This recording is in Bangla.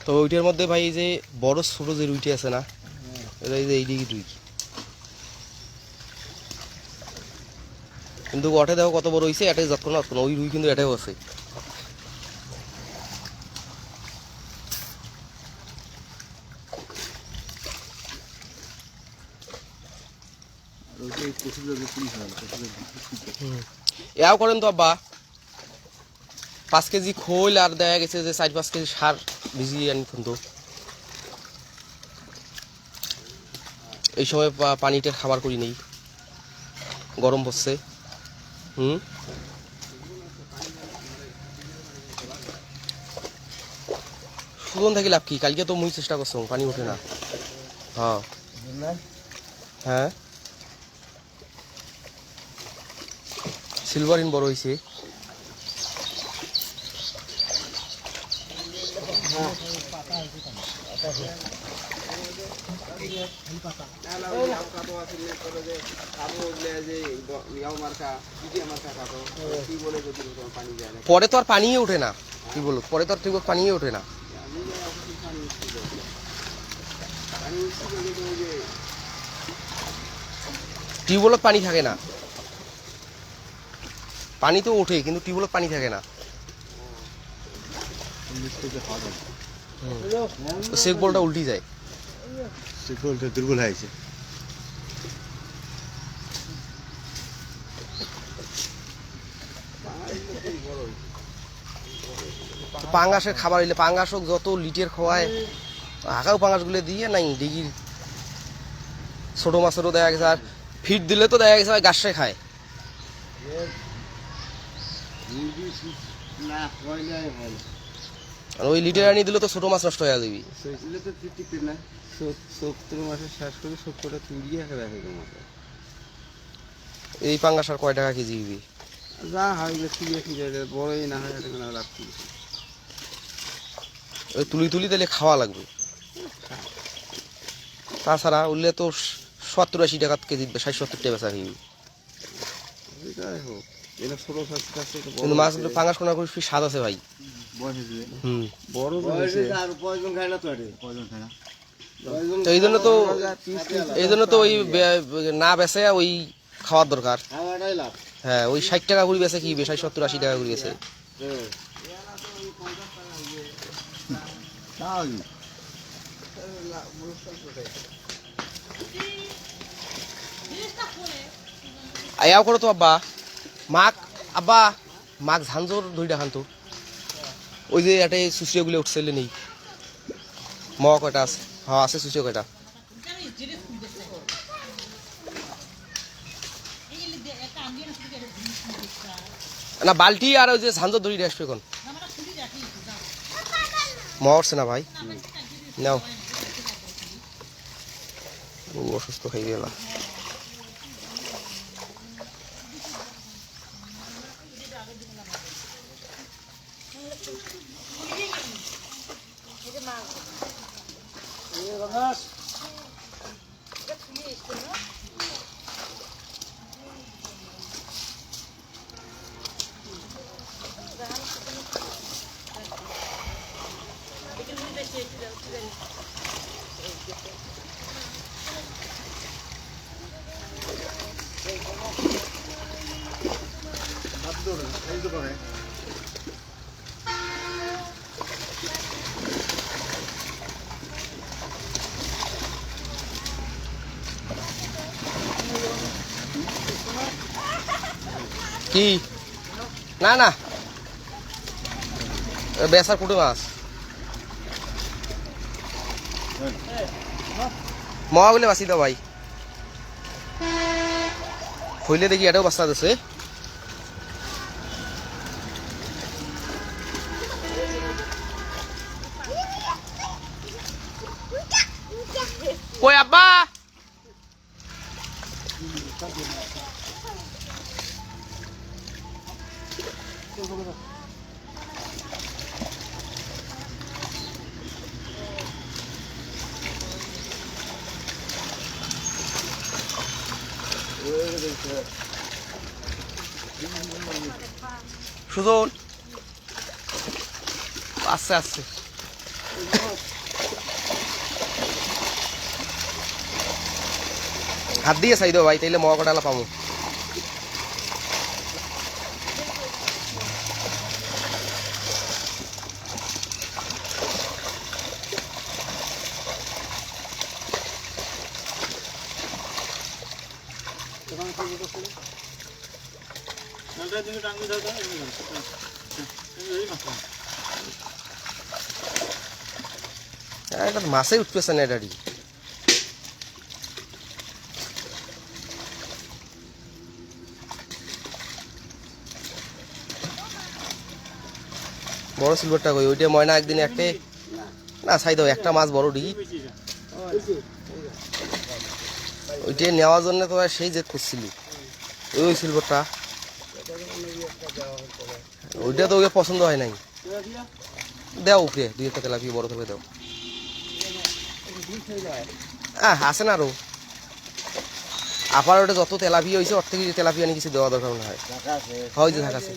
তো ওইটার মধ্যে ভাই যে বড় ছোট যে রুইটি আছে না, এই যে এইদিকে রুই, কিন্তু ওটা দেখো কত বড় হয়েছে, এটাই যত্ন না ওই রুই কিন্তু এটাও আছে। এও করেন তো আব্বা, 5 কেজি খোল আর দেখা গেছে যে 4-5 কেজি সার ভিজিয়ে আনি তো। এই সময় পানিটার খাবার করি নেই, গরম পড়ছে। সুজন থাকি লাভ কি, কালকে তো মুই চেষ্টা করছো পানি ওঠে না। হ্যাঁ হ্যাঁ, সিলভারিন বড় হয়েছে। পরে তো আর পানিই ওঠে না, কি বলো, পরে তো আর ঠিক পানিই ওঠে না। টিউবওয়েলত পানি থাকে না, পানি তো ওঠে কিন্তু টিউবওয়েলত পানি থাকে না। চেক বলটা উল্টি যায়, চেক বলটা দুর্বল হয়েছে। পাঙ্গাসের খাবার হইলে পাঙ্গাস হোক যত লিটের খাওয়ায়, হাঁকাও পাঙ্গাসগুলো দিয়ে নাই ডিগির ছোট মাছেরও দেখা গেছে। আর ফিট দিলে তো দেখা গেছে গাছে খায়। আর ওই লিটার আনি দিলে তো ছোট মাছ নষ্ট হয়ে যাবে। এই পাঙ্গাস আর কয় টাকা কেজি দিবি? যা হয় বড়ই না হয় লাভ কি। ওই তুলি তাহলে খাওয়া লাগবে, তাছাড়া উঠলে তো 70-80 টাকা কেজি, 60-70 টাকা বেচা খাবি। কিন্তু মাছগুলো পাঙ্গাস কোনা করে স্বাদ আছে ভাই। তো এই জন্য তো ওই না বেচে ওই খাওয়ার দরকার। হ্যাঁ, ওই 60 টাকা করে বেচে কি 60-70-80 টাকা করে গেছে। আয়াও করো তো আব্বা, আব্বা মাক ঝানজোর 2 টাকা খান তো। ওই যে একটা সুসিয়াগুলো উঠছিল নেই, কয়টা আছে? হ্যাঁ আছে, সুসিয়া কয়টা? না বালতি আর ওই যে ঝানজোর ধরে আসবে এখন। মরছে না ভাই, নাও অসুস্থ হয়ে গেল। কি না না বেসার কুটে মাছ মহা বলে বাঁচি দাও ভাই, হইলে দেখি এটাও বাচ্চা দিচ্ছে। কই আব্বা, সুজন আসছে আসছে। হাত দিয়ে চাই দাও ভাই, তাইলে মহা কটা পাবো। এটা মাছেই উঠতেছে না এটারই। বড় সিলভারটা কই? ওইটা ময়না একদিন একটা না চাই দাও, একটা মাছ বড় ডি ওইটা নেওয়ার জন্য তো সেই জেদ করছিলি। ওই সিলভারটা ওইটা তো ওকে পছন্দ হয় নাই। দেও উপরে দুই একটা তেলাপিয়া বড় থাকলে দাও। আছে না আরো আপার ওটা যত তেলাপিয়া হয়েছে ওর থেকে তেলাপিয়া নিয়ে কিছু দেওয়া দরকার মনে হয়। হয় যে থাক আছে।